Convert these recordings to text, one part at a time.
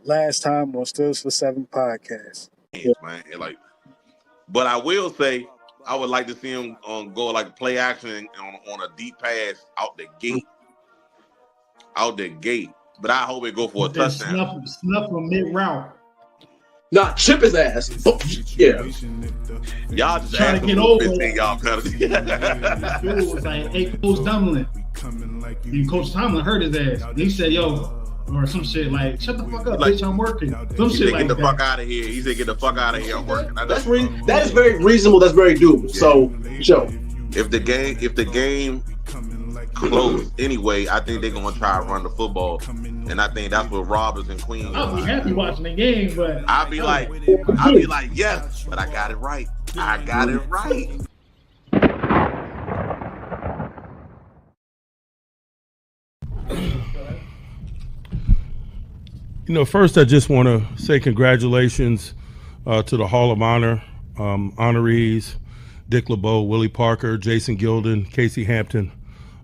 Last time on Steelers for 7 podcast. Man. But I will say, I would like to see him go like play action on a deep pass out the gate. But I hope it go for a touchdown. Snuff from mid-route. Not chip his ass. Yeah. Y'all just trying to get over it. Y'all penalty. It was like, hey, Coach Tomlin. And Coach Tomlin hurt his ass. He said, yo, or some shit like, shut the fuck up, bitch, I'm working. Some shit like get the fuck out of here. He said, get the fuck out of here, I'm working. That is very reasonable. That's very doable. So, if the game closed anyway, I think they're gonna try to run the football, and I think that's what Roberts and Queen. I'll be happy watching the game, but I'll be like, yes, but I got it right. First I just want to say congratulations to the Hall of Honor honorees, Dick LeBeau, Willie Parker, Jason Gilden, Casey Hampton.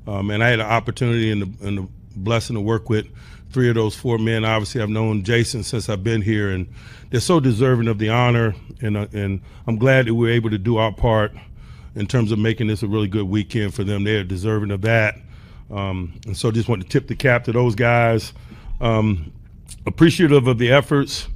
And I had an opportunity and the blessing to work with 3 of those 4 men. Obviously, I've known Jason since I've been here, and they're so deserving of the honor. And I'm glad that we were able to do our part in terms of making this a really good weekend for them. They're deserving of that. And so just want to tip the cap to those guys. Appreciative of the efforts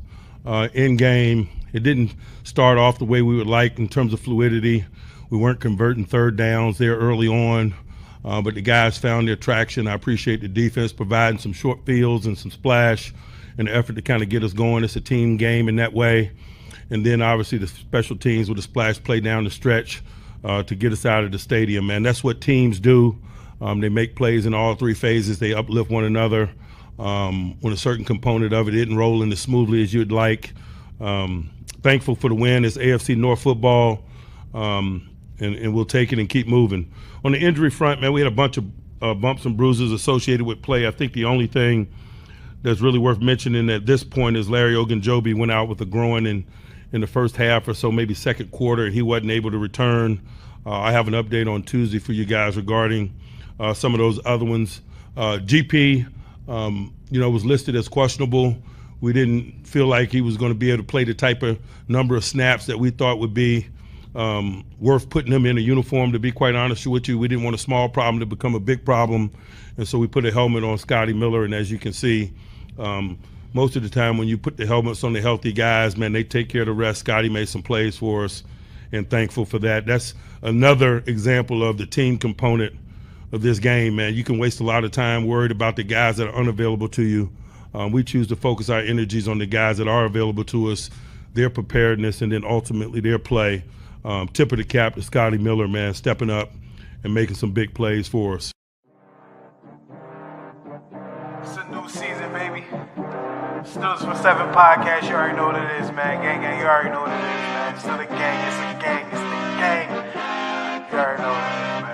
in game. It didn't start off the way we would like in terms of fluidity. We weren't converting third downs there early on. But the guys found their traction. I appreciate the defense providing some short fields and some splash in the effort to kind of get us going. It's a team game in that way. And then obviously the special teams with a splash play down the stretch to get us out of the stadium, man. That's what teams do. They make plays in all 3 phases. They uplift one another. When a certain component of it isn't rolling as smoothly as you'd like. Thankful for the win. It's AFC North football. And we'll take it and keep moving. On the injury front, man, we had a bunch of bumps and bruises associated with play. I think the only thing that's really worth mentioning at this point is Larry Ogunjobi went out with a groin in the first half or so, maybe second quarter, and he wasn't able to return. I have an update on Tuesday for you guys regarding some of those other ones. GP, was listed as questionable. We didn't feel like he was going to be able to play the type of number of snaps that we thought would be worth putting him in a uniform. To be quite honest with you, we didn't want a small problem to become a big problem, and so we put a helmet on Scotty Miller. And as you can see, most of the time when you put the helmets on the healthy guys, man, they take care of the rest. Scotty made some plays for us, and thankful for that. That's another example of the team component of this game, man. You can waste a lot of time worried about the guys that are unavailable to you. We choose to focus our energies on the guys that are available to us, their preparedness, and then ultimately their play. Tip of the cap to Scotty Miller, man, stepping up and making some big plays for us. It's a new season, baby. Steelers for 7 podcast. You already know what it is, man. Gang, you already know what it is, man. Still a gang, it's a gang, it's the gang. You already know what it is, man.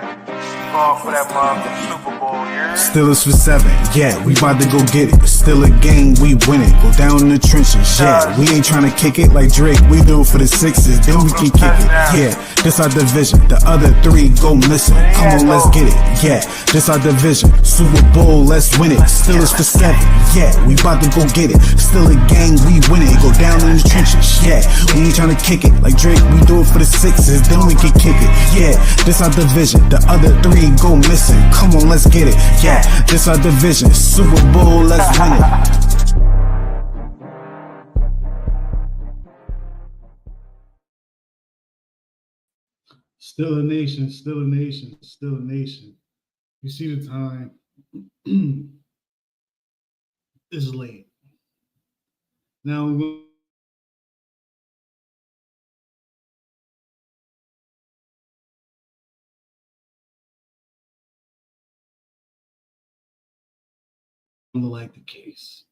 Going for that motherfucking Super Bowl, yeah. Steelers for 7, yeah, we about to go get it. Still a game, we win it. Go down in the trenches, yeah. We ain't trying to kick it like Drake. We do it for the 6s, then we can kick it. Yeah, this our division. The other 3 go missing. Come on, let's get it. Yeah, this our division. Super Bowl, let's win it. Steelers for 7, yeah, we about to go get it. Still a game, we win it. Go down in the trenches, yeah. We ain't trying to kick it like Drake. We do it for the 6s, then we can kick it. Yeah, this our division. The other 3 go missing. Come on, let's get it. Yeah, this our division. Super Bowl, let's win it. Still a nation, still a nation, still a nation. You see the time. It's late. Now we're going to like the case.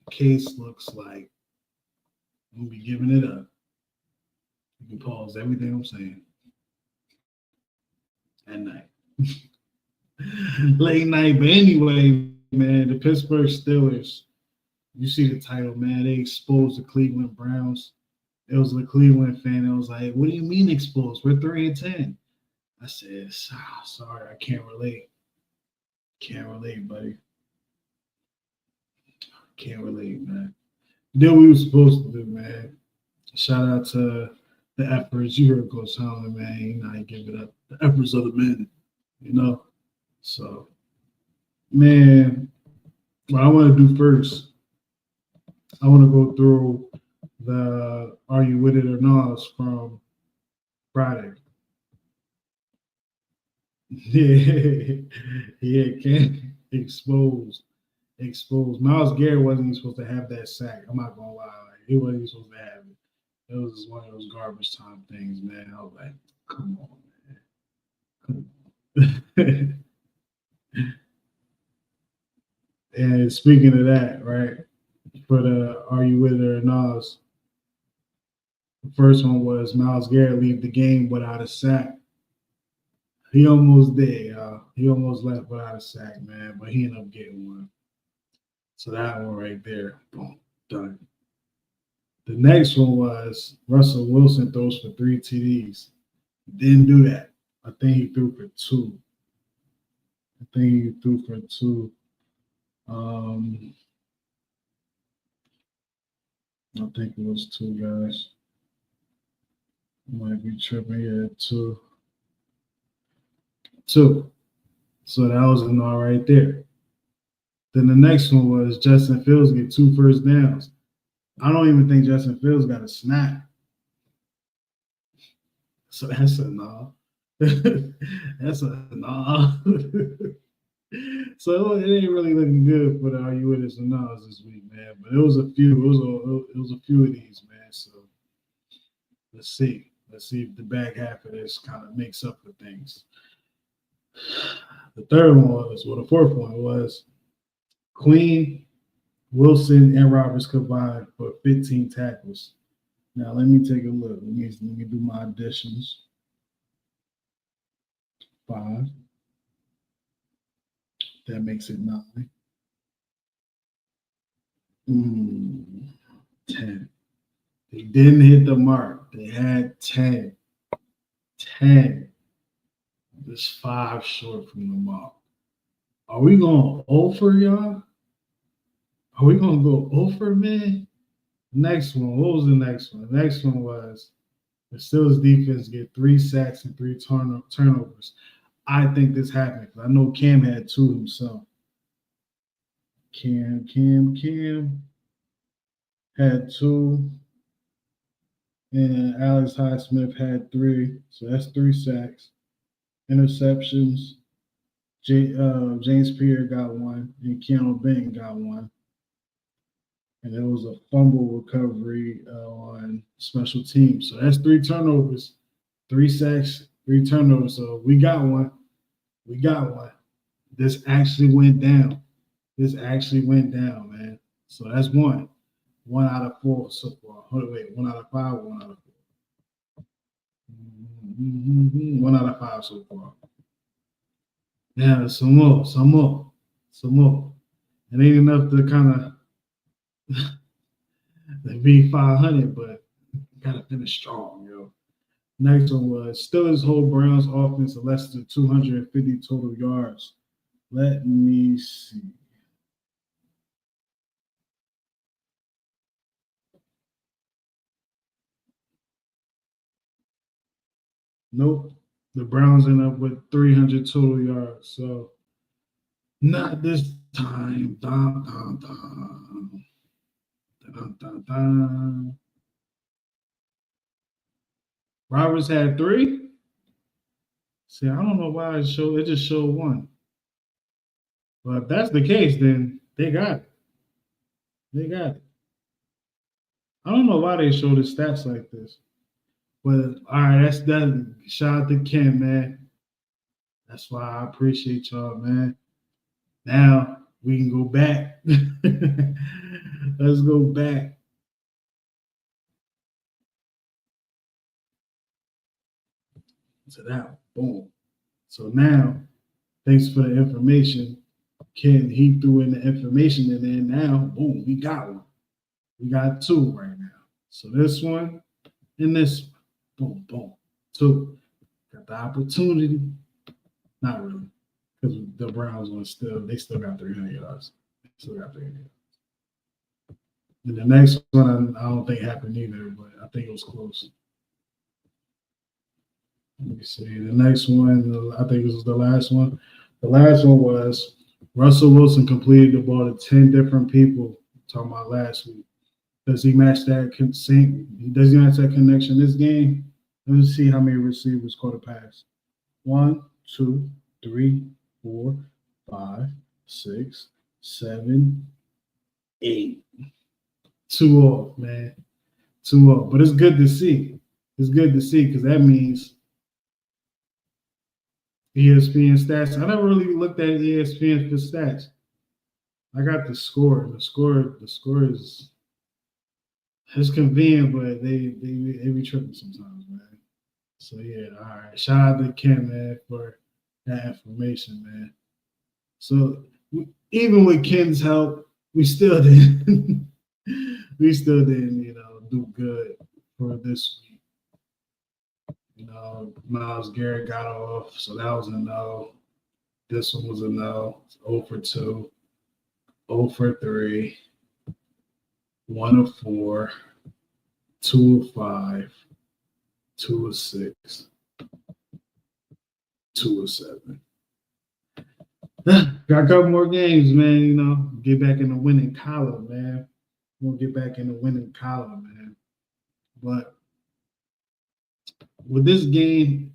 The case looks like I'm gonna be giving it up. You can pause everything I'm saying at night. Late night, but anyway, man, the Pittsburgh Steelers, you see the title, man. They exposed the Cleveland Browns. It was a Cleveland fan that was like, what do you mean exposed? We're 3-10. I said, sorry, I can't relate. Can't relate, buddy. Can't relate, man. Did what we were supposed to do, man. Shout out to the efforts. You heard Coach Tomlin, man. You know, he give it up. The efforts of the men, you know. So, man, what I want to do first, I want to go through the Are You With It or Not from Friday. Yeah, Cam exposed. Myles Garrett wasn't even supposed to have that sack. I'm not gonna lie, like, he wasn't even supposed to have it. It was just one of those garbage time things, man. I was like, come on, man. And speaking of that, right, for the Are You With It or Not, the first one was Myles Garrett leave the game without a sack. He almost did, y'all. He almost left without a sack, man, but he ended up getting one. So that one right there, boom, done. The next one was Russell Wilson throws for 3 TDs. Didn't do that. I think he threw for 2. I think it was 2, guys. I might be tripping. Yeah, 2. So that was an all right there. Then the next one was Justin Fields get 2 first downs. I don't even think Justin Fields got a snap. So that's a no. That's a no. So it ain't really looking good for the Are You With Us or Not this week, man. But it was a few. It was a few of these, man. So let's see. Let's see if the back half of this kind of makes up for things. The fourth one was Queen, Wilson, and Roberts combined for 15 tackles. Now let me take a look. Let me do my additions. 5. That makes it 9. 10. They didn't hit the mark. They had 10. 10. Just 5 short from the mark. Are we going over, y'all? Are we going to go over, man? Next one. What was the next one? The next one was the Steelers defense get 3 sacks and 3 turnovers. I think this happened because I know Cam had 2 himself. Cam had 2. And Alex Highsmith had 3. So that's 3 sacks. Interceptions. James Pierre got 1, and Keanu Benton got 1. And it was a fumble recovery on special teams. So that's 3 turnovers, 3 sacks, 3 turnovers. So we got one. This actually went down. Man. So that's 1. 1 out of 4 so far. 1 out of 5, 1 out of 4. 1 out of 5 so far. Yeah, some more. It ain't enough to kind of be 500, but gotta finish strong, yo. Next one was Steelers hold Browns offense to less than 250 total yards. Let me see. Nope. The Browns end up with 300 total yards. So not this time. Dun, dun, dun. Dun, dun, dun. Roberts had 3. See, I don't know why it just showed 1. But if that's the case, then they got it. I don't know why they show the stats like this. But all right, that's that. Shout out to Ken, man. That's why I appreciate y'all, man. Now we can go back. Let's go back. To that. Boom. So now, thanks for the information. Ken, he threw in the information, and then now, boom, we got one. We got 2 right now. So this one and this one. Boom, boom. 2. Got the opportunity. Not really. Because the Browns still got 300 yards. Still got 300 yards. And the next one, I don't think happened either, but I think it was close. Let me see. The next one, I think this was the last one. The last one was Russell Wilson completed the ball to 10 different people. Talking about last week. Does he match that Does he match that connection this game? Let's see how many receivers caught a pass. 1, 2, 3, 4, 5, 6, 7, 8. 2 off, man. 2 off. But it's good to see. It's good to see because that means ESPN stats. I never really looked at ESPN for stats. I got the score. The score is it's convenient, but they be tripping sometimes, man. So yeah, all right. Shout out to Ken, man, for that information, man. So even with Ken's help, we still didn't do good for this week. Myles Garrett got off, so that was a no. This one was a no. 0 for 2, 0 for 3, 1 of 4, 2 of 5, 2 of 6, 2 of 7. Got a couple more games, man. Get back in the winning column, man. We'll get back in the winning column, man. But with this game,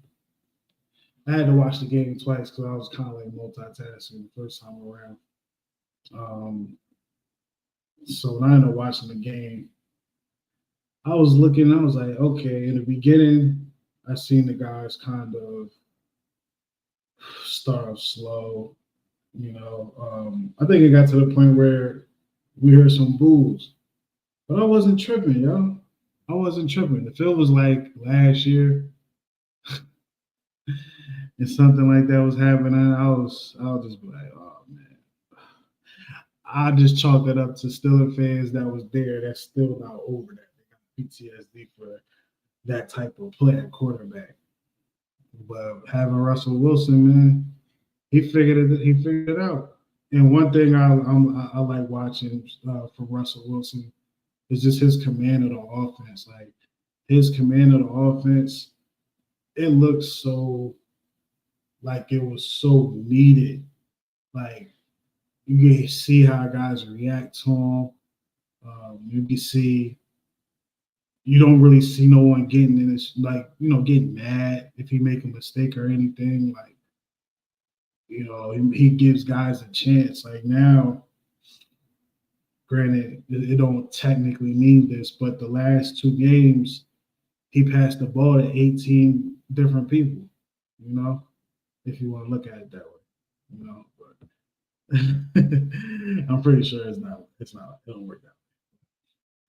I had to watch the game twice because I was kind of like multitasking the first time around. So when I ended up watching the game, I was looking, I was like, okay, in the beginning, I seen the guys kind of start off slow. I think it got to the point where we heard some boos. But I wasn't tripping, yo. I wasn't tripping. If it was like last year and something like that was happening, I'll just be like, oh man. I just chalk it up to Steelers fans that was there that's still not over that. They got PTSD for that type of play at quarterback. But having Russell Wilson, man, he figured it out. And one thing I like watching for Russell Wilson is just his command of the offense. Like his command of the offense, it looks so like it was so needed. Like you can see how guys react to him. You can see you don't really see no one getting in this, getting mad if he make a mistake or anything. Like, he gives guys a chance. Like now, granted, it don't technically mean this, but the last 2 games, he passed the ball to 18 different people, if you want to look at it that way, but I'm pretty sure it don't work out.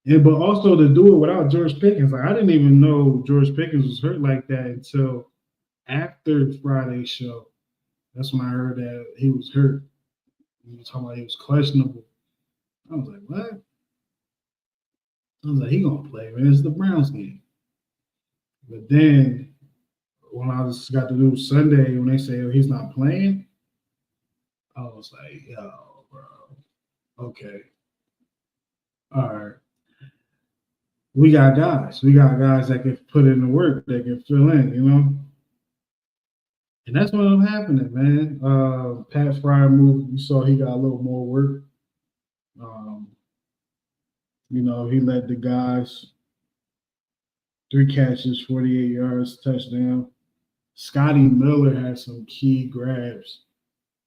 And but also to do it without George Pickens, like I didn't even know George Pickens was hurt like that until after Friday's show. That's when I heard that he was hurt. He was talking about he was questionable. I was like, what? I was like, he gonna play, man. It's the Browns game. But then when I just got to do Sunday, when they say he's not playing, I was like, yo, bro. Okay. All right. We got guys. We got guys that can put in the work, that can fill in, And that's what ended up happening, man. Pat Fryer moved. You saw he got a little more work. He led the guys 3 catches, 48 yards, touchdown. Scotty Miller had some key grabs.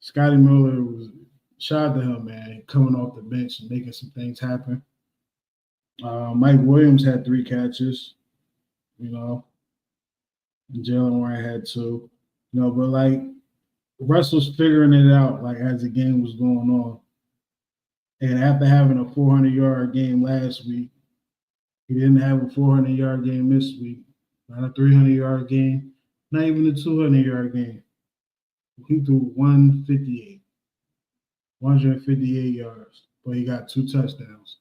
Scotty Miller shout out to him, man, coming off the bench and making some things happen. Mike Williams had 3 catches, and Jalen White had 2. But like Russ was figuring it out like as the game was going on. And after having a 400-yard game last week, he didn't have a 400-yard game this week. Not a 300-yard game, not even a 200-yard game. He threw 158 yards, but he got 2 touchdowns.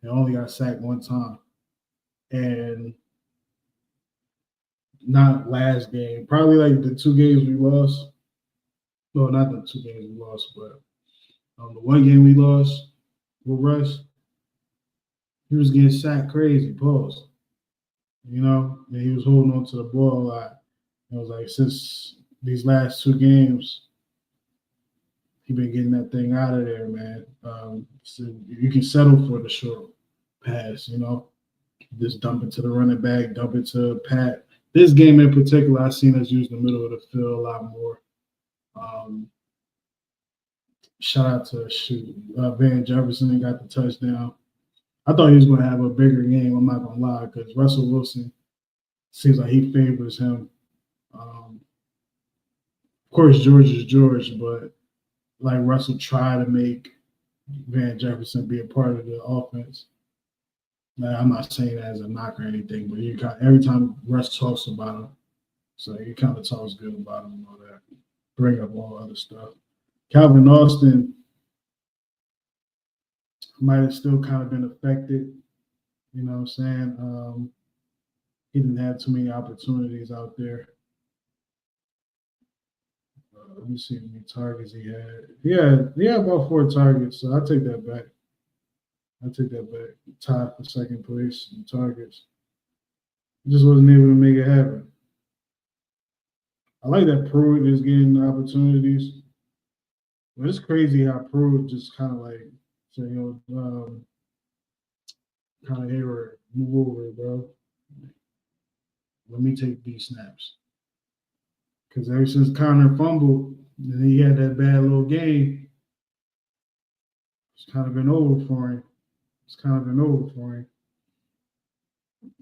He only got sacked 1 time. And not last game, probably like the 2 games we lost. Well, not the 2 games we lost, but the 1 game we lost with Russ, he was getting sacked crazy, pause. You know, and he was holding on to the ball a lot. It was like since these last 2 games, he been getting that thing out of there, man. So you can settle for the short pass, you know. Just dump it to the running back, dump it to Pat. This game in particular, I've seen us use the middle of the field a lot more. Shout out to Van Jefferson got the touchdown. I thought he was going to have a bigger game. I'm not going to lie, because Russell Wilson seems like he favors him. Of course, George is George, but like Russell tried to make Van Jefferson be a part of the offense. Now, I'm not saying that as a knock or anything, but every time Russ talks about him, so he kind of talks good about him and all that. Bring up all other stuff. Calvin Austin might have still kind of been affected. You know what I'm saying? He didn't have too many opportunities out there. Let me see how many targets he had. He had about 4 targets, so I'll take that back. Tied for second place in targets. Just wasn't able to make it happen. I like that Pruitt is getting opportunities. But it's crazy how Pruitt just kind of like say, kind of here, move over, bro. Let me take these snaps. Because ever since Connor fumbled, and he had that bad little game, it's kind of been over for him. I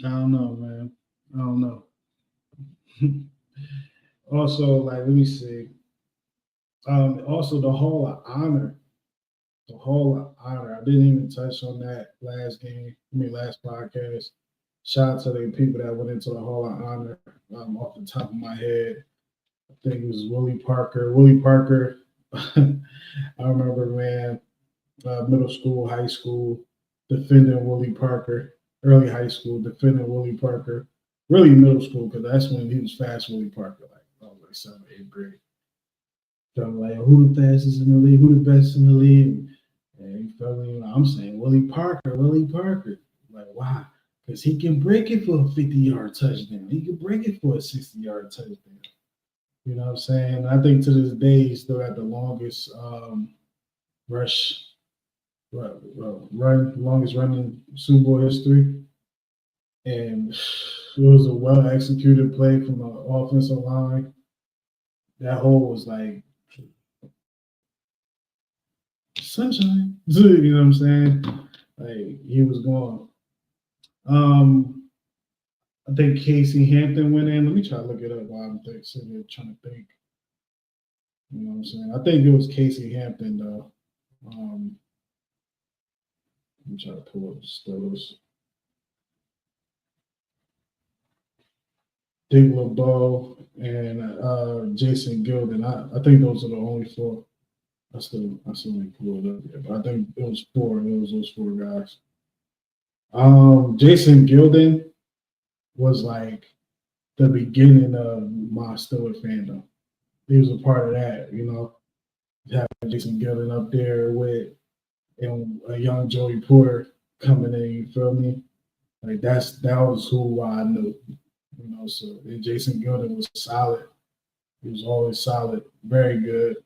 don't know, man. I don't know. Also, like, let me see. Also, the Hall of Honor. I didn't even touch on that last podcast. Shout out to the people that went into the Hall of Honor. Off the top of my head, I think it was Willie Parker. I remember, man, middle school, high school, defending Willie Parker. Early high school, defending Willie Parker. Really middle school, because that's when he was fast Willie Parker. Like, I was like 7th, 8th grade. So I'm like, who the fastest in the league? Who the best in the league? And you feel me? I'm saying Willie Parker. Like, why? Because he can break it for a 50-yard touchdown. He can break it for a 60-yard touchdown. You know what I'm saying? I think to this day, he's still got the longest longest running Super Bowl history. And it was a well-executed play from the offensive line. That hole was like sunshine. You know what I'm saying? Like, he was gone. I think Casey Hampton went in. Let me try to look it up while I'm sitting here trying to think. You know what I'm saying? I think it was Casey Hampton, though. Let me try to pull up the Steelers. Dick LeBeau and Jason Gilden. I think those are the only 4. I still ain't pulled it up yet, but I think it was 4. It was those 4 guys. Jason Gilden was like the beginning of my Steelers fandom. He was a part of that, you know. Having Jason Gilden up there with a young Joey Porter coming in, you feel me? Like that was who I knew. You know, so Jason Gilden was solid. He was always solid, very good,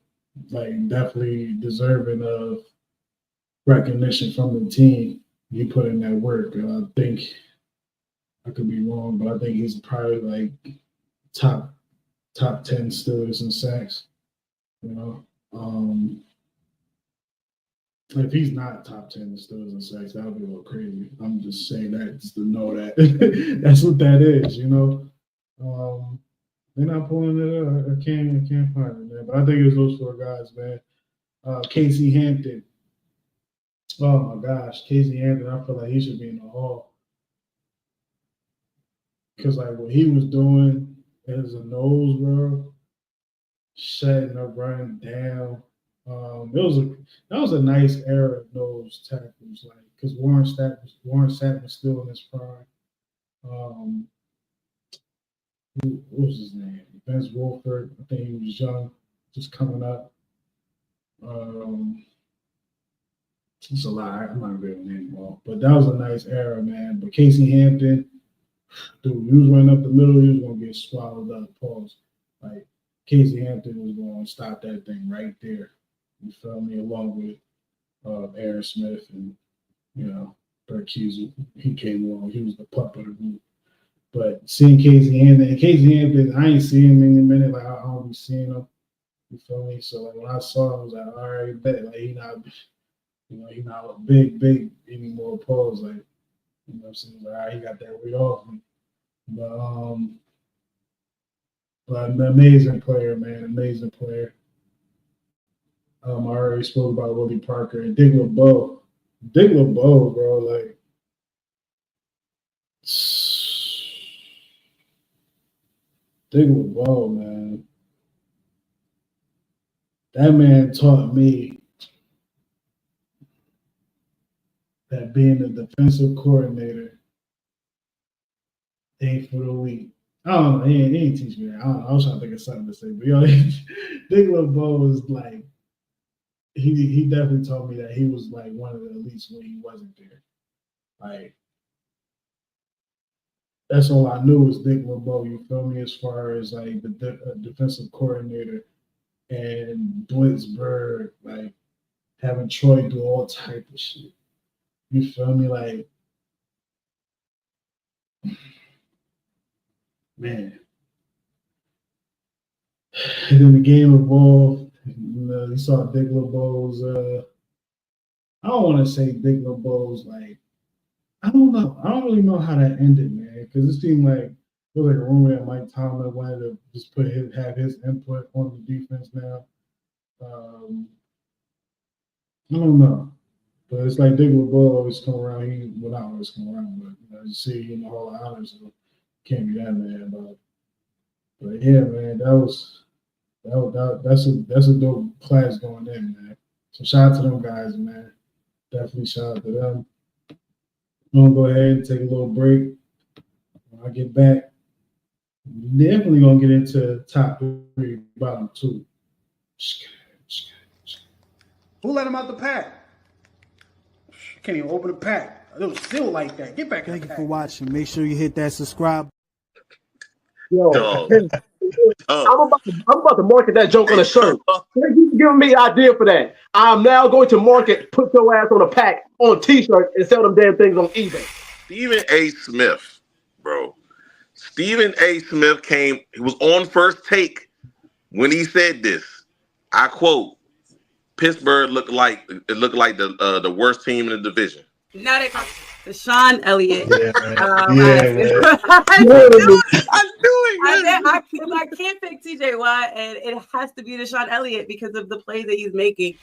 like definitely deserving of recognition from the team. He put in that work. I think I could be wrong, but I think he's probably like top 10 Steelers in sacks. You know, if he's not top 10 Steelers in sacks, that would be a little crazy. I'm just saying that just to know that that's what that is. You know, they're not pulling it up. I can't find it, man. But I think it was those 4 guys, man. Casey Hampton. Oh my gosh, Casey Hampton. I feel like he should be in the Hall. Because like what he was doing as a nose, bro, shutting up, running down. That was a nice era of nose tackles, like because Warren Sapp was still in his prime. What was his name? Vince Wilfork. I think he was young, just coming up. It's a lot. I'm not gonna name them all, but that was a nice era, man. But Casey Hampton, dude, he was running up the middle. He was gonna get swallowed up. Pause. Like Casey Hampton was going to stop that thing right there. You feel me? Along with Aaron Smith and Bert Keezy. He came along. He was the pup of the group. But seeing Casey Hampton, I ain't seen him in a minute. Like I don't be seeing him. You feel me? So like when I saw him, I was like, all right, bet. Like he not a big anymore. Pause. Like what I'm saying? Like, all right, he got that weight off me. But an amazing player, man. Amazing player. I already spoke about Willie Parker and Dick LeBeau. Dick LeBeau, bro, like Dick LeBeau, man. That man taught me that being a defensive coordinator ain't for the weak. I don't know. He ain't teach me that. I don't know. I was trying to think of something to say, but Dick LeBeau was like, he definitely told me that he was like one of the elites when he wasn't there. Like, that's all I knew was Dick LeBeau, you feel me, as far as like the defensive coordinator and Blitzburg, like having Troy do all type of shit. You feel me? Like, man. And then the game evolved. You saw Dick LeBeau's, I don't want to say Dick LeBeau's, like, I don't know. I don't really know how that ended, man, because it seemed like it was like a rumor that Mike Tomlin wanted to just have his input on the defense now. I don't know. But it's like Dick LeBeau always come around. Not always come around, but you see him in the Hall of Honor, so can't be that mad about it. But yeah, man, that's a dope class going in, man. So shout out to them guys, man. Definitely shout out to them. I'm gonna go ahead and take a little break. When I get back, definitely gonna get into top 3, bottom 2. Who let him out the pack? Can't even open the pack. It was still like that. Get back in the pack. Thank you for watching. Make sure you hit that subscribe. Yo, Dog. I'm about to market that joke on a shirt. Thank you for giving me an idea for that. I'm now going to put your ass on a pack on a t-shirt and sell them damn things on eBay. Stephen A. Smith, bro. Stephen A. Smith he was on First Take when he said this. I quote, Pittsburgh looked like the worst team in the division. Now they call Deshaun Elliott. I can't pick TJ Watt, and it has to be Deshaun Elliott because of the plays that he's making.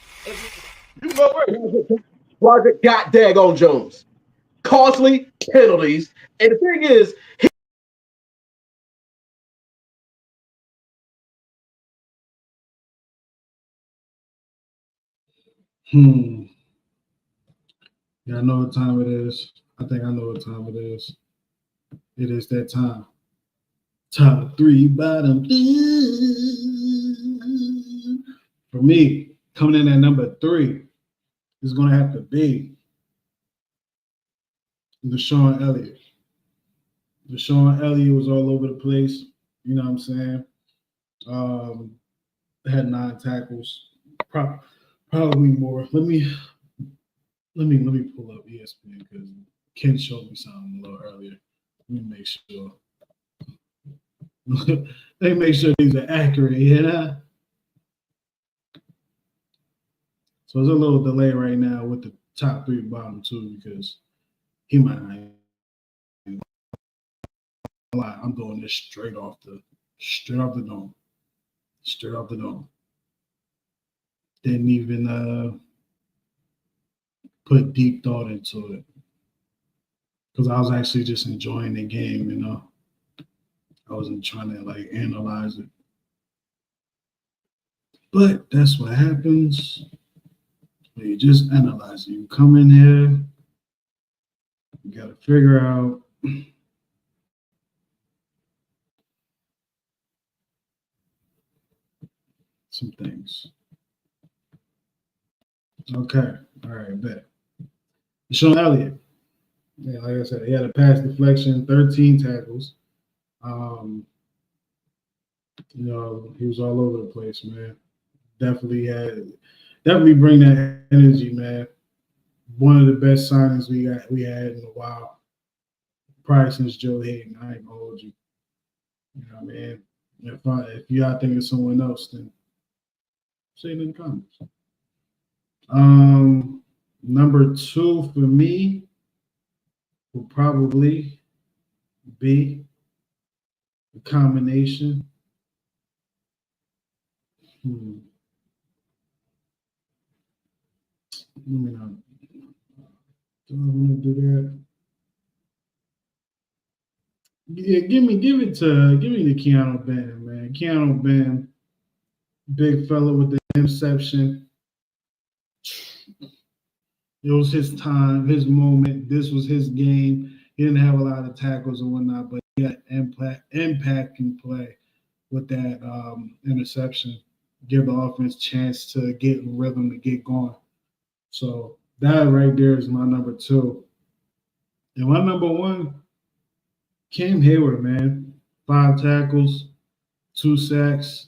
Roger got daggone Jones. Costly penalties. And the thing is, Yeah, I know what time it is. I think I know what time it is. It is that time. Top 3, bottom 2. For me, coming in at number 3 is going to have to be Deshaun Elliott. Deshaun Elliott was all over the place. You know what I'm saying? Had 9 tackles. Probably more. Let me pull up ESPN because Ken showed me something a little earlier. Let me make sure. Let me make sure these are accurate, yeah. So there's a little delay right now with the top 3, bottom 2 because he might not. I'm doing this straight off the dome. Straight off the dome. Didn't even put deep thought into it because I was actually just enjoying the game, you know. I wasn't trying to like analyze it. But that's what happens when you just analyze it. You come in here, you got to figure out some things. Okay. All right, bet. Sean Elliott. Yeah, like I said, he had a pass deflection, 13 tackles. He was all over the place, man. Definitely bring that energy, man. One of the best signings we had in a while, probably since Joe Hayden. I ain't gonna hold you. You know what I mean? If you are thinking of someone else, then say it in the comments. Number 2 for me will probably be a combination. Let me not. Do I want to do that? Yeah, give me the Keanu Benton, man. Keanu Benton, big fella with the interception. It was his time, his moment. This was his game. He didn't have a lot of tackles and whatnot, but he had impact and play with that interception. Give the offense a chance to get in rhythm, to get going. So that right there is my number 2. And my number 1, Cam Hayward, man. 5 tackles, 2 sacks,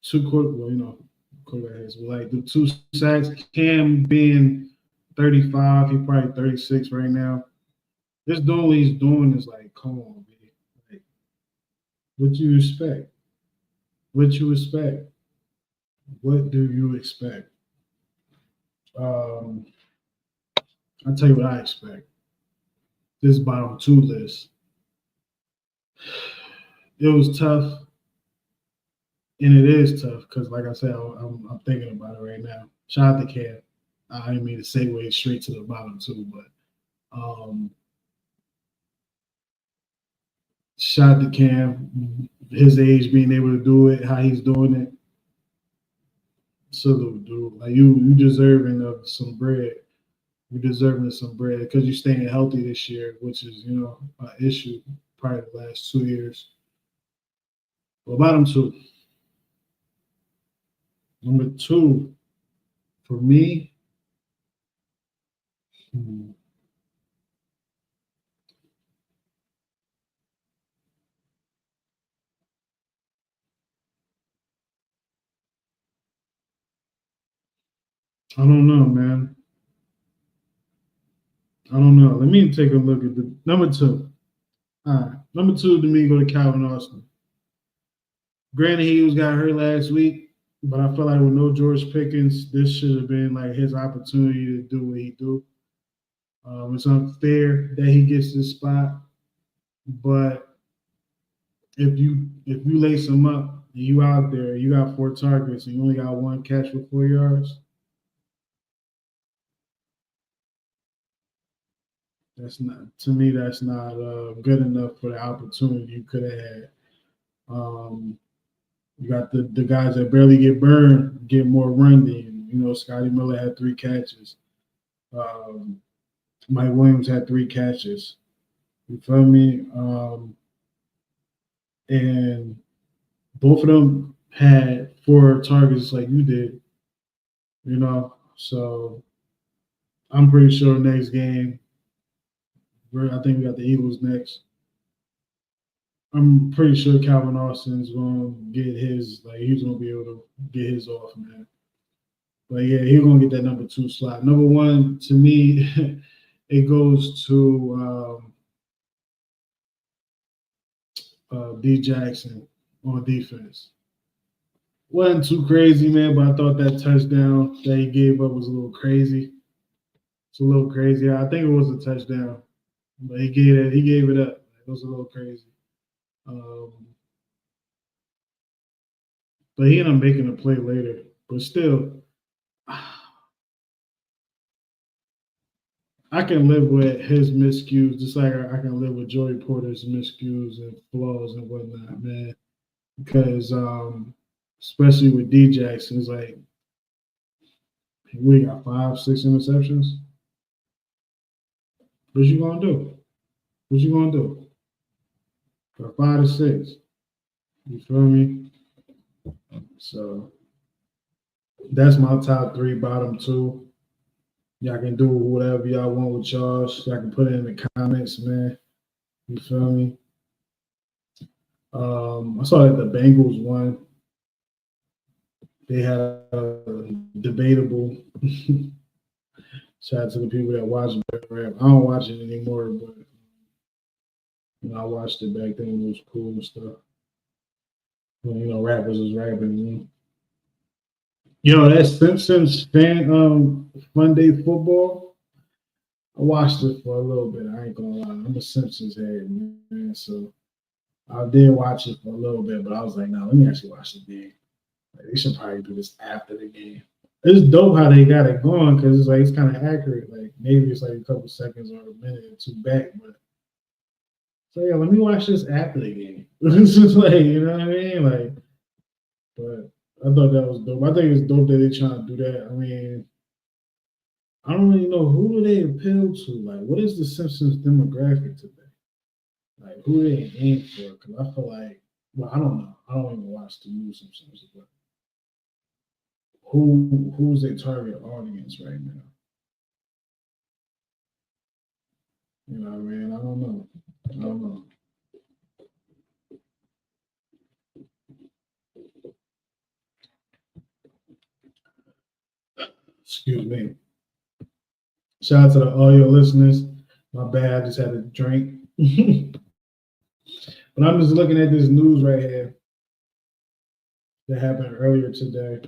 2 quarterbacks. Like the 2 sacks. Cam being 35, he's probably 36 right now. Just doing what he's doing is like, come on, man. Like, what you expect? What you expect? What do you expect? I'll tell you what I expect. This bottom 2 list. It was tough, and it is tough because, like I said, I'm thinking about it right now. Shout out to Cam. I didn't mean to segue straight to the bottom 2, but shout out to Cam. His age, being able to do it, how he's doing it. Salute, dude. Like you deserving of some bread. You're deserving of some bread because you're staying healthy this year, which is, an issue probably the last 2 years. Well, bottom 2. Number 2 for me. I don't know, man. I don't know. Let me take a look at the number 2. All right. Number 2 to me go to Calvin Austin. Granted, he got hurt last week, but I feel like with no George Pickens, this should have been like his opportunity to do what he do. It's unfair that he gets this spot, but if you lace him up and you out there, you got 4 targets and you only got 1 catch for 4 yards. That's not good enough for the opportunity you could have had. You got the guys that barely get burned get more run than. Scotty Miller had 3 catches. Mike Williams had 3 catches. You feel me? And both of them had 4 targets like you did. So I'm pretty sure next game, I think we got the Eagles next. I'm pretty sure Calvin Austin's going to get his, he's going to be able to get his off, man. But yeah, he's going to get that number 2 slot. Number 1, to me, it goes to D. Jackson on defense. Wasn't too crazy, man, but I thought that touchdown that he gave up was a little crazy. It's a little crazy. I think it was a touchdown, but he gave it up. It was a little crazy. But he ended up making a play later. But still, I can live with his miscues, just like I can live with Joey Porter's miscues and flaws and whatnot, man. Because especially with D Jackson, it's like we got 5, 6 interceptions. What you gonna do? What you gonna do? For 5 to 6. You feel me? So that's my top 3, bottom 2. Y'all can do whatever y'all want with y'all. Y'all can put it in the comments, man. You feel me? I saw that the Bengals won. They had a debatable. Shout out to the people that watch rap. I don't watch it anymore, but I watched it back then. It was cool and stuff. When, rappers was rapping. That Simpsons Fun Day Football. I watched it for a little bit. I ain't gonna lie. I'm a Simpsons head, man. So I did watch it for a little bit, but I was like, no, let me actually watch the game. Like, they should probably do this after the game. It's dope how they got it going because it's kind of accurate. Like maybe it's like a couple seconds or a minute or two back, but so yeah, let me watch this after the game. It's just like, you know what I mean? Like, but I thought that was dope. I think it's dope that they're trying to do that. I mean, I don't really know who do they appeal to. Like, what is the Simpsons demographic today? Like, who do they aim for? Because I feel like, well, I don't know. I don't even watch the new Simpsons, but who's their target audience right now? You know what I mean? I don't know. Excuse me. Shout out to the audio listeners. My bad, I just had a drink. But I'm just looking at this news right here that happened earlier today.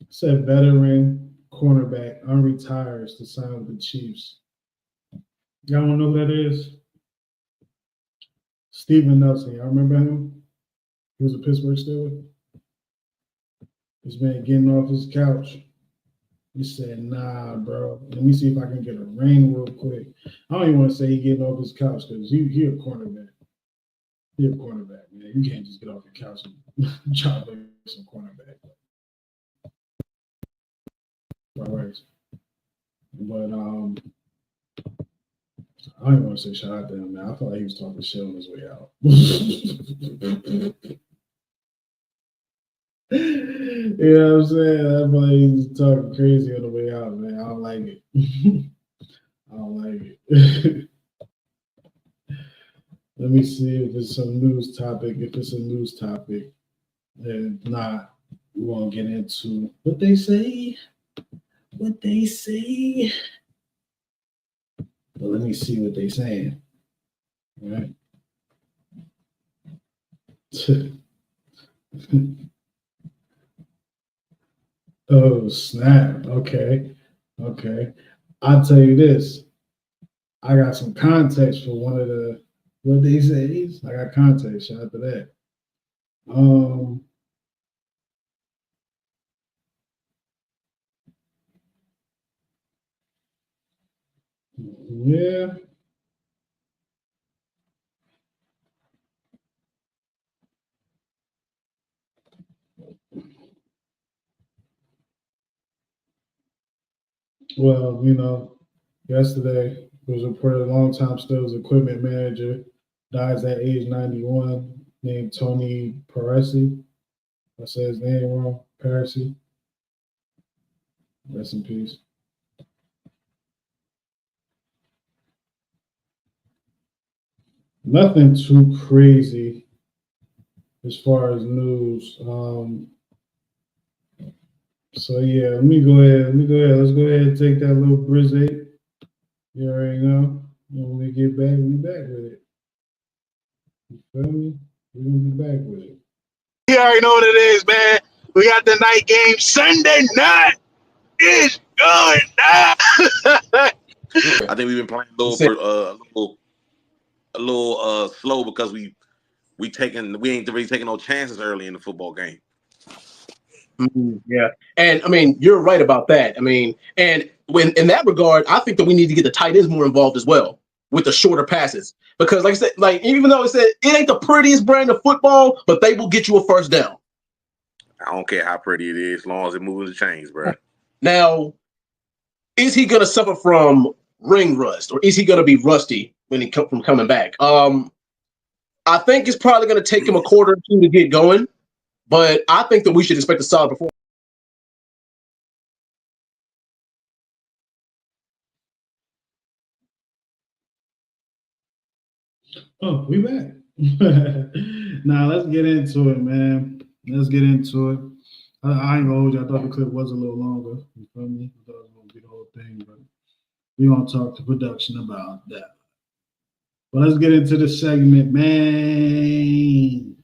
It said veteran cornerback unretires to sign with the Chiefs. Y'all want to know who that is? Steven Nelson. Y'all remember him? He was a Pittsburgh Steelers. This man getting off his couch. He said, nah, bro. Let me see if I can get a ring real quick. I don't even want to say he getting off his couch because he a cornerback. He a cornerback, man. You can't just get off your couch and try to play some cornerback. Right. But I don't even want to say shout out to him, man. I felt like he was talking shit on his way out. You know what I'm saying? I feel like he was talking crazy on the way out, man. I don't like it. I don't like it. Let me see if it's some news topic. If it's a news topic, if not, we won't get into what they say. What they say. But let me see what they're saying. All right. Oh, snap. Okay. I'll tell you this. I got some context for one of the what they say. I got context. Shout out to that. Yeah. Well, yesterday it was reported a longtime Steelers equipment manager dies at age 91, named Tony Parisi. I said his name wrong. Parisi. Rest in peace. Nothing too crazy as far as news. So yeah, let me go ahead. Let's go ahead and take that little brisette. You already know. When we get back, we back with it. You feel me? We're gonna be back with it. You already know what it is, man. We got the night game Sunday night. It's going down. I think we've been playing a little slow because we ain't really taking no chances early in the football game. Yeah, and I mean you're right about that. I mean, and when in that regard, I think that we need to get the tight ends more involved as well with the shorter passes because, like I said, like even though it ain't the prettiest brand of football, but they will get you a first down. I don't care how pretty it is, as long as it moves the chains, bro. Now, is he going to suffer from ring rust, or is he going to be rusty when he from coming back? I think it's probably going to take him a quarter or two to get going, but I think that we should expect a solid performance. Oh, we back. Now let's get into it, man. Let's get into it. I ain't gonna hold you. I thought the clip was a little longer. You feel me? I thought it was gonna be the whole thing, but we're gonna talk to production about that. But let's get into the segment, man.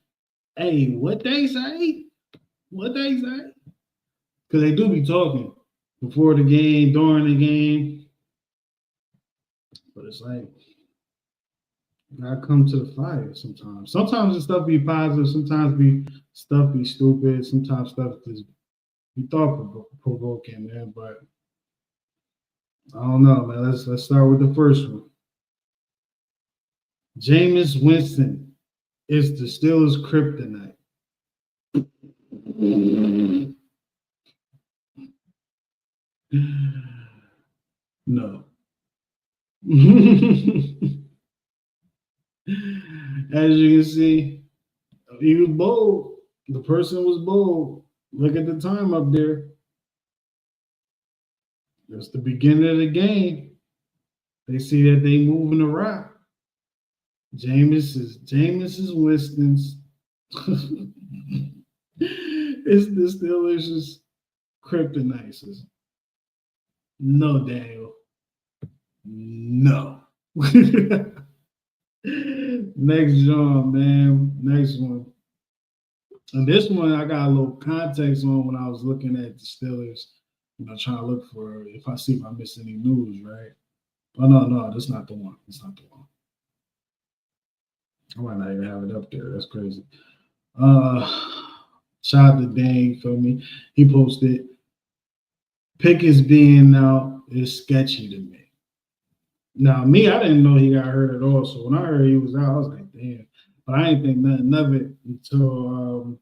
Hey, what they say? What they say? Because they do be talking before the game, during the game. But it's like, I come to the fire sometimes. Sometimes the stuff be positive, sometimes stuff be stupid, sometimes stuff just be thought provoking, man. But I don't know, man. Let's start with the first one. Jameis Winston is the Steelers' kryptonite. No. As you can see, he was bold. The person was bold. Look at the time up there. That's the beginning of the game. They see that they moving the rock. Jameis is Winston's. It's the Steelers' kryptonite. No, Daniel. No. Next John, man. Next one. And this one I got a little context on when I was looking at the Steelers, trying to look for if I miss any news, right? Oh no, that's not the one. It's not the one. I might not even have it up there. That's crazy. Shout out to Dang, feel me? He posted, Pickett's being out is sketchy to me. Now, me, I didn't know he got hurt at all. So when I heard he was out, I was like, damn. But I didn't think nothing of it until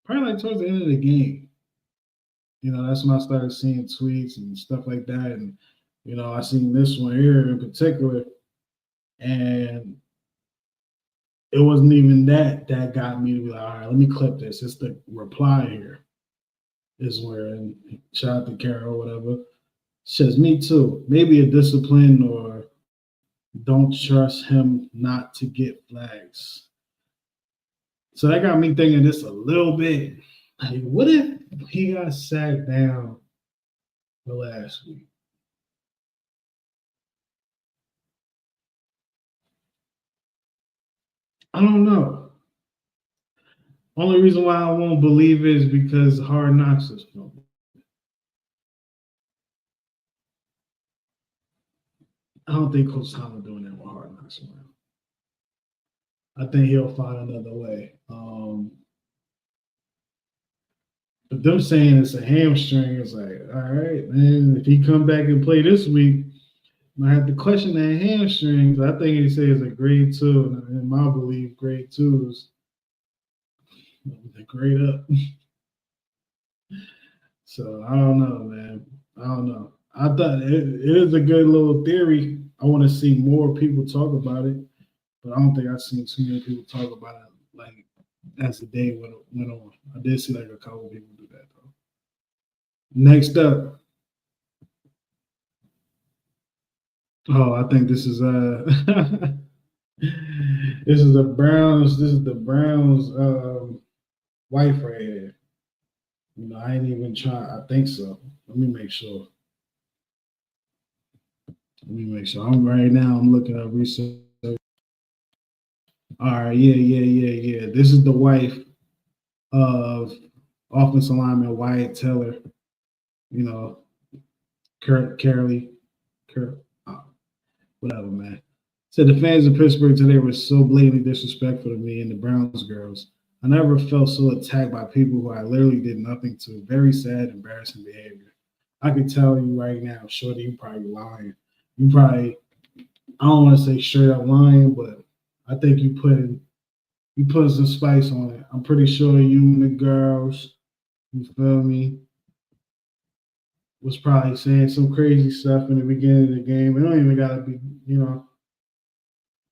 probably like towards the end of the game. That's when I started seeing tweets and stuff like that. And, I seen this one here in particular. And it wasn't even that got me to be like, all right, let me clip this. It's the reply here. Is where, and shout out to Carol or whatever. Says, me too. Maybe a discipline or don't trust him not to get flags. So that got me thinking this a little bit. Like, what if he got sat down the last week? I don't know. Only reason why I won't believe it is because Hard Knocks is filming. I don't think Coach Tomlin doing that with Hard Knocks around. I think he'll find another way. But them saying it's a hamstring, it's like, all right, man, if he come back and play this week, I have to question that hamstring. I think he says a grade 2, and in my belief, grade 2 is the grade up. So I don't know, man. I don't know. I thought it is a good little theory. I want to see more people talk about it, but I don't think I've seen too many people talk about it like as the day went on. I did see like a couple of people do that though. Next up. Oh, I think this is this is the Browns wife right here. I ain't even trying. I think so. Let me make sure. I'm looking up research. All right, yeah. This is the wife of offensive lineman Wyatt Teller. Whatever, man. Said the fans of Pittsburgh today were so blatantly disrespectful to me and the Browns girls. I never felt so attacked by people who I literally did nothing to. Very sad, embarrassing behavior. I can tell you right now, Shorty, you probably lying. I don't want to say straight up lying, but I think you put some spice on it. I'm pretty sure you and the girls, you feel me, was probably saying some crazy stuff in the beginning of the game. It don't even gotta be,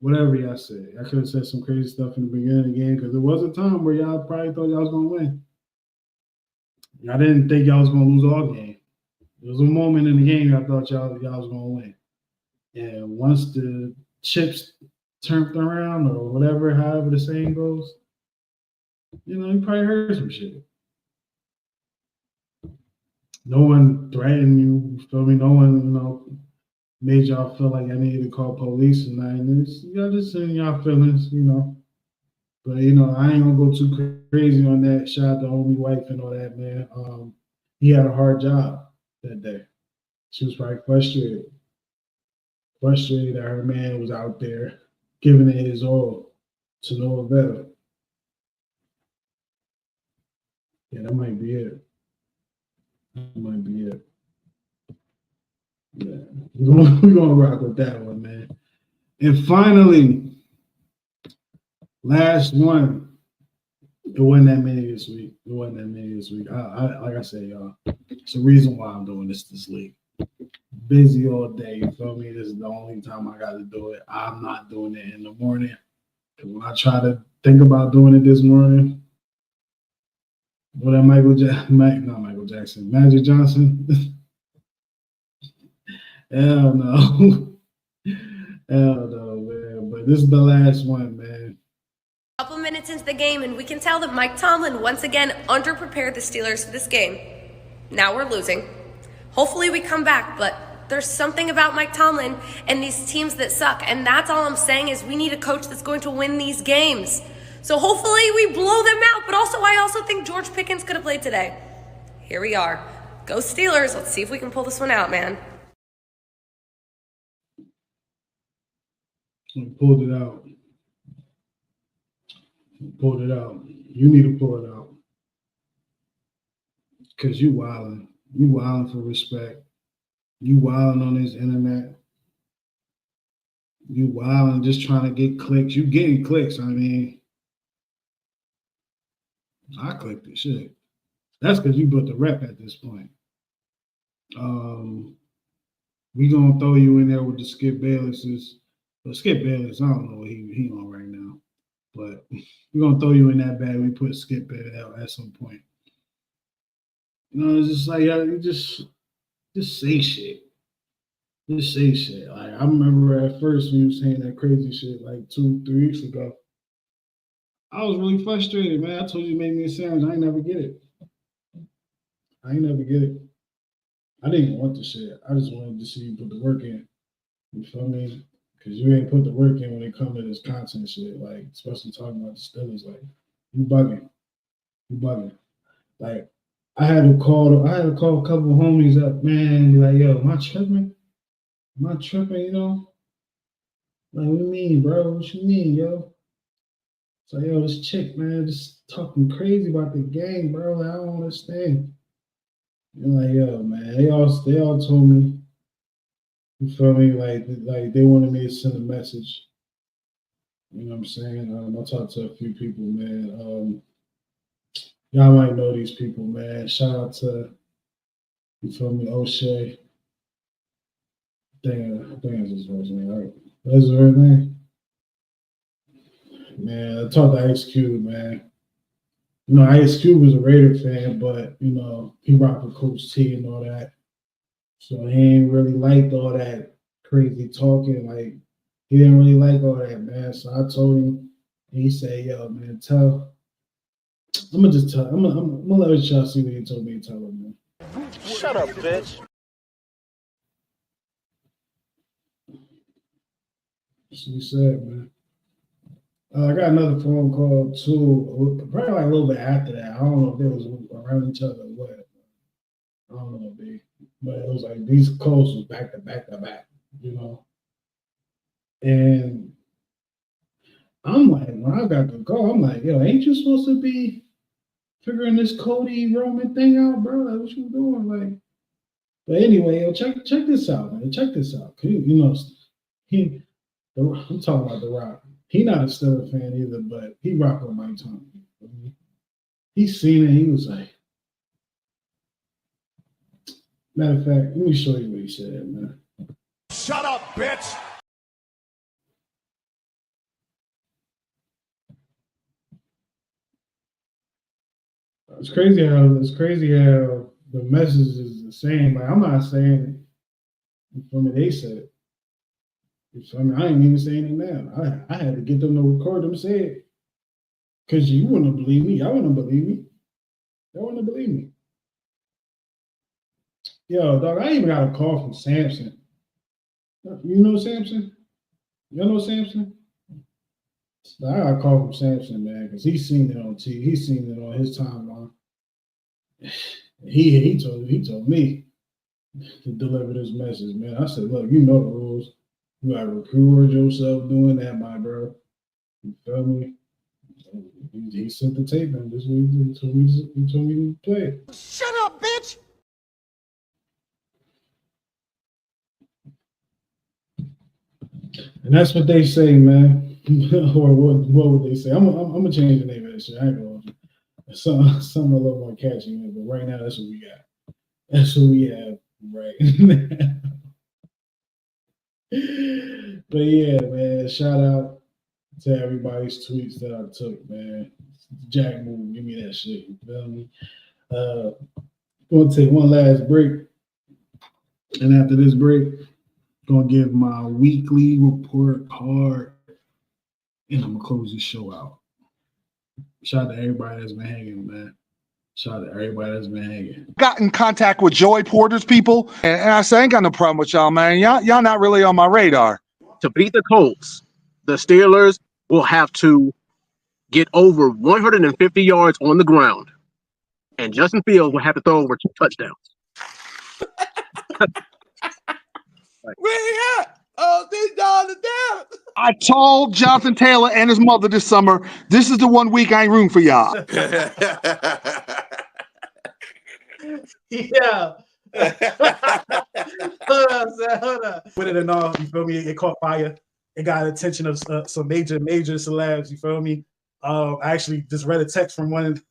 whatever y'all said. I could have said some crazy stuff in the beginning of the game because there was a time where y'all probably thought y'all was gonna win. Y'all didn't think y'all was gonna lose all game. There was a moment in the game y'all thought y'all was gonna win. And once the chips turned around or whatever, however the saying goes, you know, he probably heard some shit. No one threatened you, feel me? No one, you know, made y'all feel like I needed to call police and nothing. Y'all just in y'all feelings, you know. But, you know, I ain't gonna go too crazy on that. Shout out to homie wife and all that, man. He had a hard job that day. She was probably frustrated that her man was out there giving it his all to no avail. Yeah, that might be it. That might be it. Yeah, we're gonna rock with that one, man. And finally, last one. It wasn't that many this week. Like I said, y'all, it's the reason why I'm doing this league. Busy all day, you feel me? This is the only time I got to do it. I'm not doing it in the morning. Because when I try to think about doing it this morning, what that Magic Johnson? Hell no. Hell no, man. But this is the last one, man. Couple minutes into the game, and we can tell that Mike Tomlin once again underprepared the Steelers for this game. Now we're losing. Hopefully we come back, but there's something about Mike Tomlin and these teams that suck, and that's all I'm saying is we need a coach that's going to win these games. So hopefully we blow them out, but also I also think George Pickens could have played today. Here we are. Go Steelers. Let's see if we can pull this one out, man. We pulled it out. Pulled it out. You need to pull it out. Because you wilding. You wilding for respect. You wilding on this internet. You wilding just trying to get clicks. You getting clicks. I mean, I clicked the shit. That's because you built the rep at this point. We gonna throw you in there with the Skip Baylesses. But Skip Bayless, I don't know what he on right now. But we're gonna throw you in that bag. We put Skip out at some point. You know, it's just like you just say shit. Just say shit. Like I remember at first when you was saying that crazy shit like 2-3 weeks ago. I was really frustrated, man. I told you make me a sandwich. I ain't never get it. I didn't even want the shit. I just wanted to see you put the work in. You feel me? Because you ain't put the work in when it comes to this content shit, like, especially talking about the Steelers. Like, you bugging. Like, I had to call a couple of homies up, man, and be like, yo, am I tripping? You know? Like, what you mean, bro? What you mean, yo? So, yo, this chick, man, just talking crazy about the game, bro. Like, I don't understand. You're like, yo, man, they all told me, you feel me? Like they wanted me to send a message. You know what I'm saying? I talked to a few people, man. Y'all might know these people, man. Shout out to, you feel me, O'Shea. I think that's his first name, right? That's his first name? Man, I talked to Ice Cube, man. You know, Ice Cube was a Raider fan, but, you know, he rocked with Coach T and all that. So he ain't really liked all that crazy talking. Like, he didn't really like all that, man. So I told him, and he said, yo, man, I'm gonna let y'all see what he told me to tell him, man. Shut up, bitch. That's what he said, man. I got another phone call too, probably like a little bit after that. I don't know if they was around each other or what. I don't know, B. But it was like these calls was back to back, you know. And I'm like, when I got the call, I'm like, yo, ain't you supposed to be figuring this Cody Roman thing out, bro? Like, what you doing? Like, but anyway, yo, check this out, man. Check this out. You know, I'm talking about The Rock. He not a Steelers fan either, but he rock with Mike Tomlin. He seen it. He was like, matter of fact, let me show you what he said, man. Shut up, bitch. It's crazy how the message is the same. Like, I'm not saying it. For me, they said it. I mean, I ain't even saying it now. I had to get them to record them say it. Because you wouldn't believe me. Y'all wouldn't believe me. Y'all wouldn't believe me. Yo, dog, I even got a call from Samson. You know Samson? Y'all know Samson? I got a call from Samson, man, because he's seen it on TV. He's seen it on his timeline. He told me to deliver this message, man. I said, look, you know the rules. You gotta record yourself doing that, my bro. You feel me? He sent the tape in. This week he told me to play it. Shut up, bitch! And that's what they say, man. Or what would they say? I'm gonna change the name of this shit. I ain't gonna something a little more catchy, man. But right now, that's what we got. That's what we have right now. But yeah, man. Shout out to everybody's tweets that I took, man. Jack move, give me that shit. You feel me? Gonna take one last break, and after this break, gonna give my weekly report card, and I'm gonna close the show out. Shout out to everybody that's been hanging, man. Shout out to everybody that's been hanging. Got in contact with Joy Porter's people, and I said, I ain't got no problem with y'all, man. Y'all not really on my radar. To beat the Colts, the Steelers will have to get over 150 yards on the ground, and Justin Fields will have to throw over 2 touchdowns. Where he at? Oh, they down and down. I told Jonathan Taylor and his mother this summer, this is the 1 week I ain't rooting for y'all. Yeah. Hold on. With it and all, you feel me? It caught fire. It got attention of some major celebs. You feel me? I actually just read a text from one.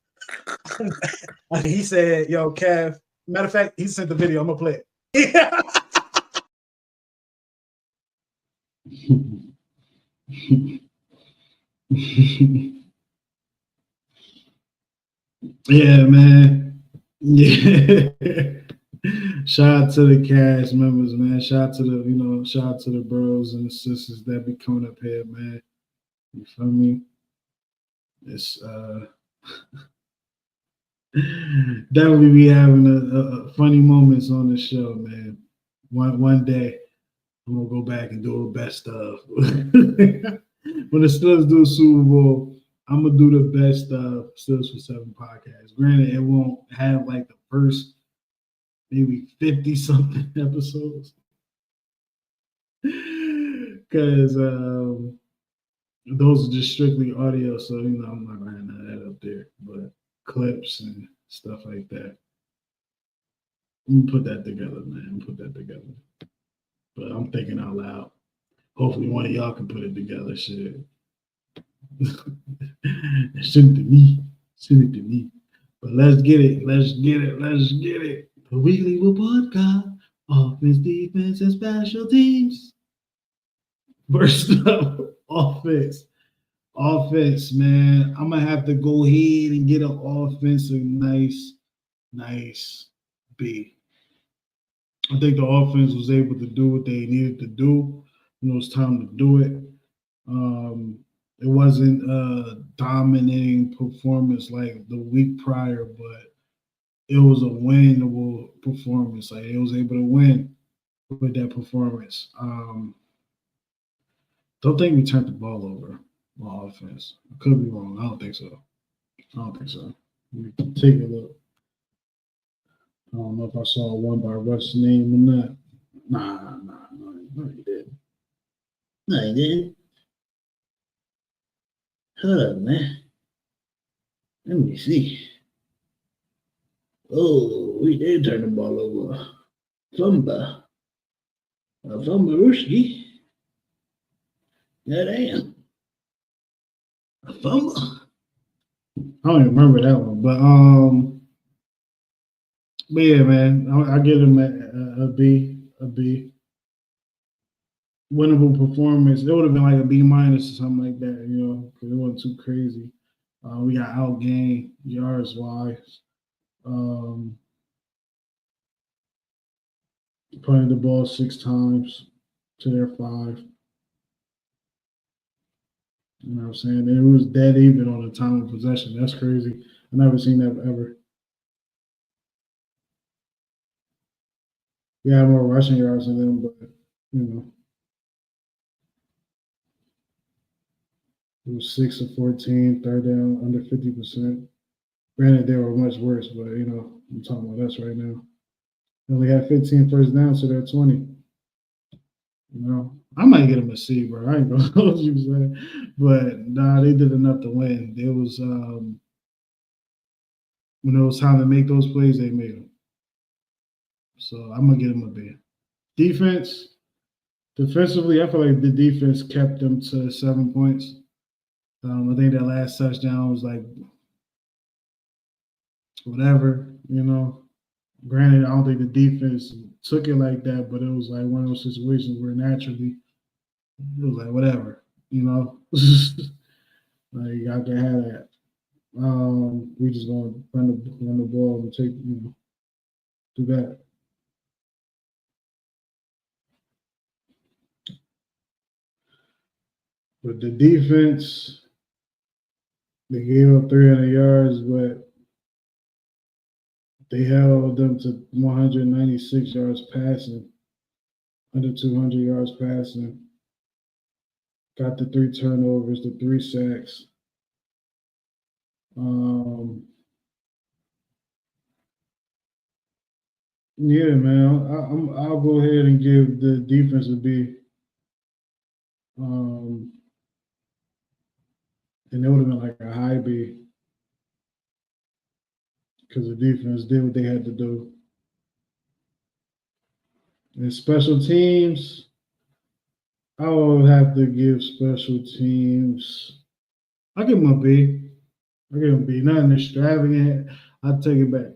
He said, "Yo, Kev." Matter of fact, he sent the video. I'm gonna play it. Yeah, man. Yeah. Shout out to the cast members, man. Shout out to the bros and the sisters that be coming up here, man. You feel me? It's definitely be having a funny moments on the show, man. One day I'm gonna go back and do a best of. When the Steelers do a Super Bowl, I'm gonna do the best of Steelers for 7 podcast. Granted, it won't have like the first maybe 50-something episodes. Because those are just strictly audio, so I'm not gonna have none of that up there. But clips and stuff like that. I'm gonna put that together, man. But I'm thinking out loud. Hopefully one of y'all can put it together. Shit. Send it to me. But let's get it. The Weekly Report Card, offense, defense, and special teams. First up, offense. Offense, man. I'm gonna have to go ahead and get an offensive nice B. I think the offense was able to do what they needed to do when it was time to do it. It wasn't a dominating performance like the week prior, but it was a winnable performance. Like it was able to win with that performance. Don't think we turned the ball over on offense. I could be wrong. I don't think so. Let me take a look. I don't know if I saw one by Rush's name or not. No, he didn't. No, he didn't. Hold up, man. Let me see. Oh, we did turn the ball over. Fumble-ooski. Yeah, damn. A fumble. I don't even remember that one, but yeah, man, I give him a B. Winnable performance. It would have been like a B- or something like that, because it wasn't too crazy. We got outgained yards wise. Playing the ball 6 times to their 5. You know what I'm saying? It was dead even on the time of possession. That's crazy. I've never seen that ever. We had more rushing yards than them, but you know, it was 6 of 14, third down, under 50%. Granted, they were much worse, but you know, I'm talking about us right now. They only had 15 first downs, so they're 20. You know, I might get them a C, bro. I ain't gonna hold you, saying, but nah, they did enough to win. It was when it was time to make those plays, they made them. So I'm gonna get them a B. Defensively, I feel like the defense kept them to 7 points. I think that last touchdown was like whatever, you know. Granted, I don't think the defense took it like that, but it was like one of those situations where naturally it was like whatever, you know. Like I can have that. We just gonna run the ball and take, you know, do that. But the defense, they gave up 300 yards, but they held them to 196 yards passing, under 200 yards passing. Got the 3 turnovers, the 3 sacks. Yeah, man, I'll go ahead and give the defense a B. And it would have been like a high B because the defense did what they had to do. And special teams, I would have to give special teams. I'll give them a B. I'll give them a B. Nothing extravagant. I'll take it back.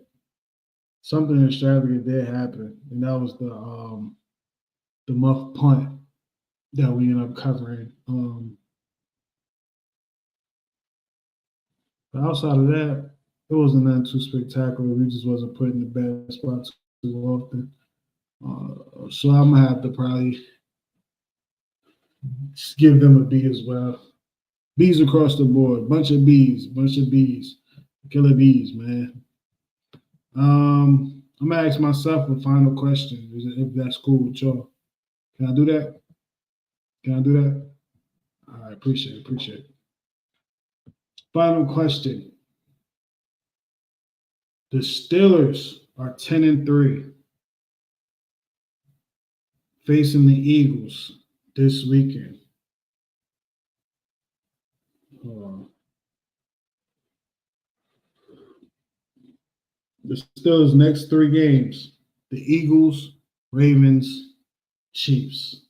Something extravagant did happen, and that was the muff punt that we ended up covering. But outside of that, it wasn't nothing too spectacular. We just wasn't put in the bad spots too often. So I'm gonna have to probably just give them a B as well. B's across the board. Bunch of B's. Killer B's, man. I'm gonna ask myself a final question, if that's cool with y'all. Can I do that? All right, appreciate it. Final question. The Steelers are 10-3, facing the Eagles this weekend. The Steelers' next 3 games: the Eagles, Ravens, Chiefs.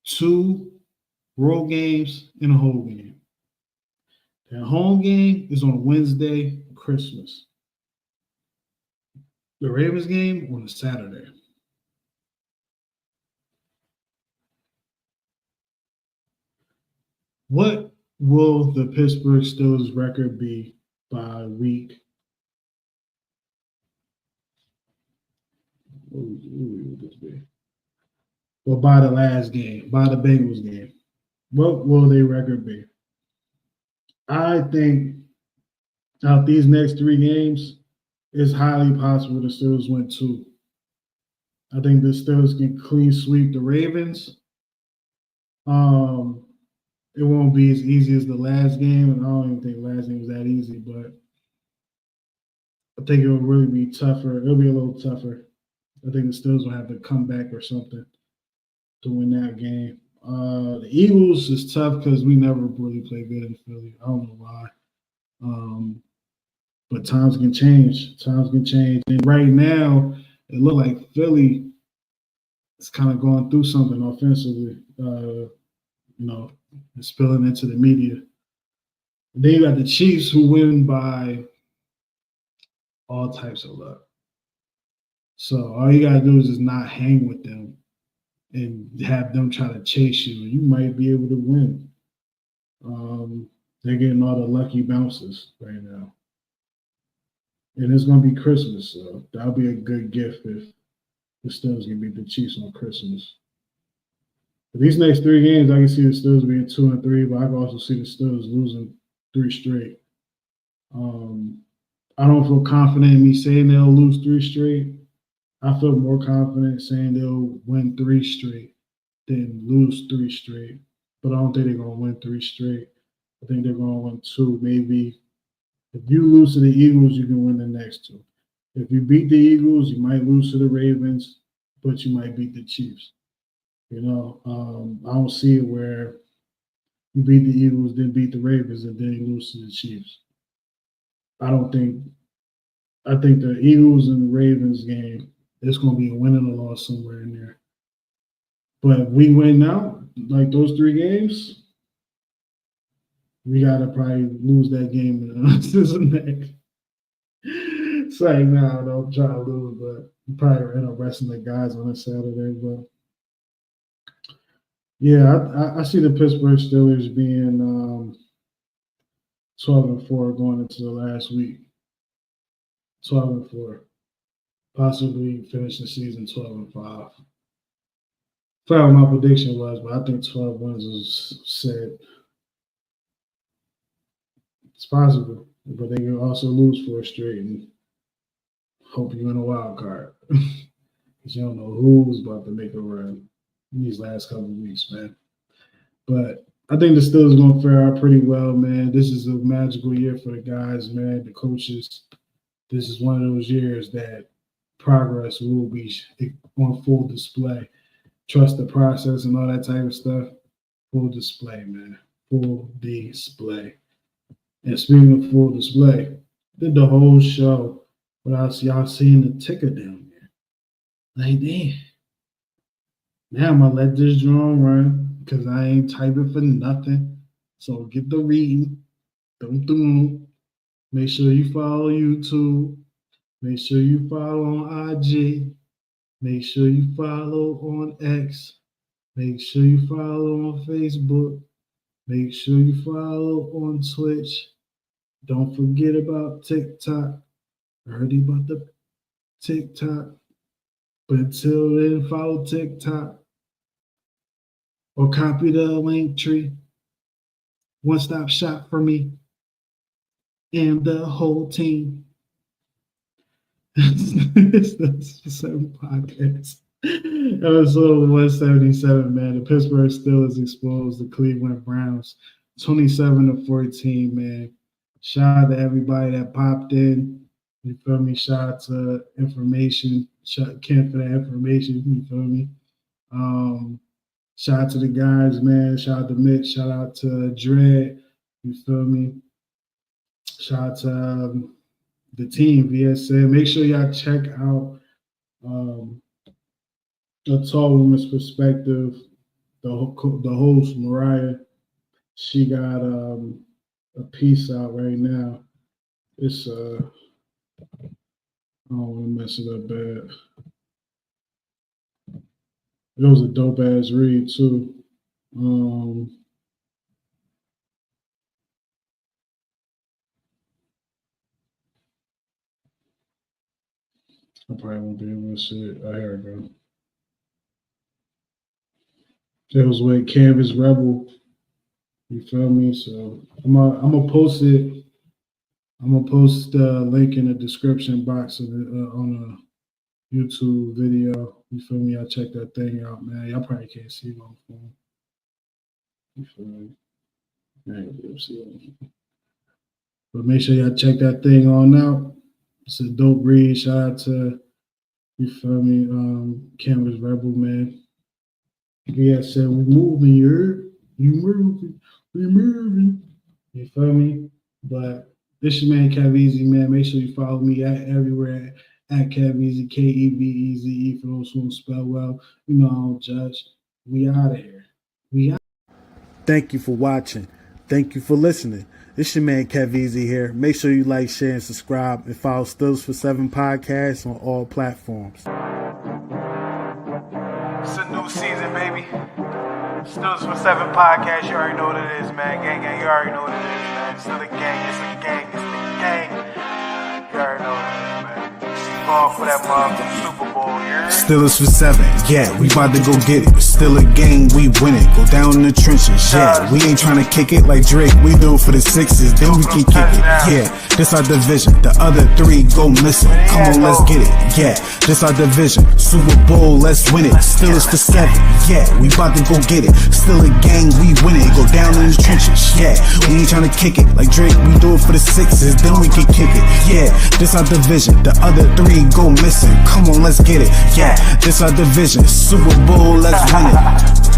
2 road games and a home game. Their home game is on Wednesday, Christmas. The Ravens game on a Saturday. What will the Pittsburgh Steelers record be by week? What would this be? Well, by the last game, by the Bengals game. What will their record be? I think out these next 3 games, it's highly possible the Steelers win 2. I think the Steelers can clean sweep the Ravens. It won't be as easy as the last game, and I don't even think the last game was that easy, but I think it will really be tougher. It'll be a little tougher. I think the Steelers will have to come back or something to win that game. The Eagles is tough because we never really play good in Philly. I don't know why. But times can change. And right now, it looks like Philly is kind of going through something offensively. You know, it's spilling into the media. And then you got the Chiefs, who win by all types of luck. So all you got to do is just not hang with them and have them try to chase you. You might be able to win. They're getting all the lucky bounces right now. And it's going to be Christmas, so that'll be a good gift if the Steelers can beat the Chiefs on Christmas. These next 3 games, I can see the Steelers being 2-3, but I can also see the Steelers losing 3 straight. I don't feel confident in me saying they'll lose 3 straight. I feel more confident saying they'll win 3 straight than lose 3 straight. But I don't think they're going to win 3 straight. I think they're going to win 2, maybe. If you lose to the Eagles, you can win the next 2. If you beat the Eagles, you might lose to the Ravens, but you might beat the Chiefs. I don't see it where you beat the Eagles, then beat the Ravens, and then you lose to the Chiefs. I think the Eagles and the Ravens game, it's going to be a win and a loss somewhere in there. But if we win now, like those 3 games, we got to probably lose that game in the season next. It's like, don't try to lose, but you probably end up resting the guys on a Saturday. But yeah, I see the Pittsburgh Steelers being 12-4 going into the last week. 12-4, possibly finish the season 12-5. I forgot what my prediction was, but I think 12 wins is set. It's possible, but they can also lose 4 straight and hope you win a wild card because you don't know who's about to make a run in these last couple of weeks, man. But I think the Steelers are going to fare out pretty well, man. This is a magical year for the guys, man, the coaches. This is one of those years that progress will be on full display. Trust the process and all that type of stuff. Full display, man. Full display. And speaking of full display, did the whole show without y'all seeing the ticker down there. Like, damn. Now I'm going to let this drum run because I ain't typing for nothing. So get the reading. Don't. Make sure you follow YouTube. Make sure you follow on IG. Make sure you follow on X. Make sure you follow on Facebook. Make sure you follow on Twitch. Don't forget about TikTok. I heard you about the TikTok. But until then, follow TikTok. Or copy the link tree. One-stop shop for me. And the whole team. It's the 7 podcast. Episode 177, man. The Pittsburgh Steelers exposed the Cleveland Browns 27-14, man. Shout out to everybody that popped in. You feel me? Shout out to information. Ken for that information. You feel me? Shout out to the guys, man. Shout out to Mitch. Shout out to Dread. You feel me? Shout out to the team, VSN. Make sure y'all check out A Tall Woman's Perspective. The host, Mariah, she got a piece out right now. It's I don't want to mess it up bad. It was a dope ass read too. I probably won't be able to see it. Oh, here we go. It was with Canvas Rebel. You feel me? So I'm gonna post it. I'm gonna post the link in the description box of it on a YouTube video. You feel me? Y'all check that thing out, man. Y'all probably can't see it on the phone. You feel me? I ain't gonna be able to see it on the phone. But make sure y'all check that thing on out. It's a dope read. Shout out to, you feel me, Canvas Rebel, man. Yeah, said we moving, you moving, we moving. You feel me? But this your man Kevezy, man. Make sure you follow me everywhere at Kevezy, Keveze, for those who don't spell well. You know I don't judge. We out of here. We out. Thank you for watching. Thank you for listening. It's your man Kevezy here. Make sure you like, share, and subscribe, and follow Steelers for 7 podcasts on all platforms. It's a new season, baby. Steelers for 7 podcast. You already know what it is, man. Gang, you already know what it is, man. It's still a gang. It's a gang. It's the gang. You already know what it is, man. Going for that motherfucking Super Bowl. Bowl, yeah? Steelers for 7, yeah, we about to go get it. Still a game, we win it. Go down in the trenches, yeah. We ain't trying to kick it like Drake, we do it for the 6s, then we can kick it. Yeah, this our division, the other 3 go missing. Come on, let's get it, yeah. This our division, Super Bowl, let's win it. Steelers for 7, yeah, we about to go get it. Still a game, we win it. Go down in the trenches, yeah. We ain't trying to kick it like Drake, we do it for the 6s, then we can kick it. Yeah, this our division, the other 3 go missing. Come on, let's get it. Yeah, this our division. Super Bowl, let's win it.